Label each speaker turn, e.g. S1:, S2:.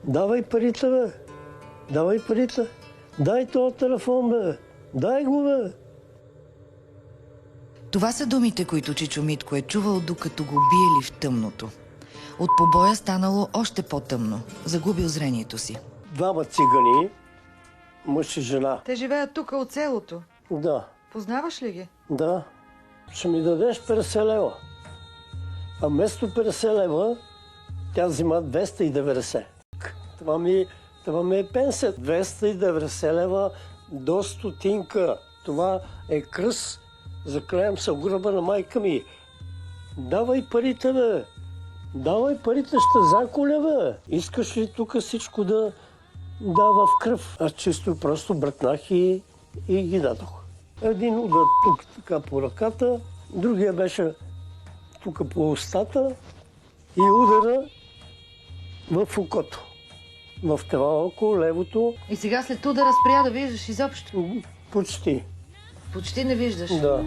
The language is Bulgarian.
S1: Давай парите, бе. Давай парите. Дай този телефон, бе. Дай го, бе.
S2: Това са думите, които Чичо Митко е чувал, докато го биели в тъмното. От побоя станало още по-тъмно. Загубил зрението си.
S1: Двама цигани, мъж и жена.
S3: Те живеят тук от селото.
S1: Да,
S3: Познаваш ли ги?
S1: да. Ще ми дадеш 50 лева. А вместо 50 лева, тя взима 290. Това ми е пенсия. 290 лева до стотинка. Това е кръст. Заклеям се в гроба на майка ми. Давай парите, бе. Давай парите, ще заколя, бе. Искаш ли тук всичко да дава в кръв? Аз чисто и просто бръкнах и ги дадох. Един удар тук така по ръката, другия беше тук по устата и удара в окото. В това око, левото,
S3: И сега след удара спря да виждаш изобщо.
S1: почти.
S3: Почти не виждаш.
S1: Да.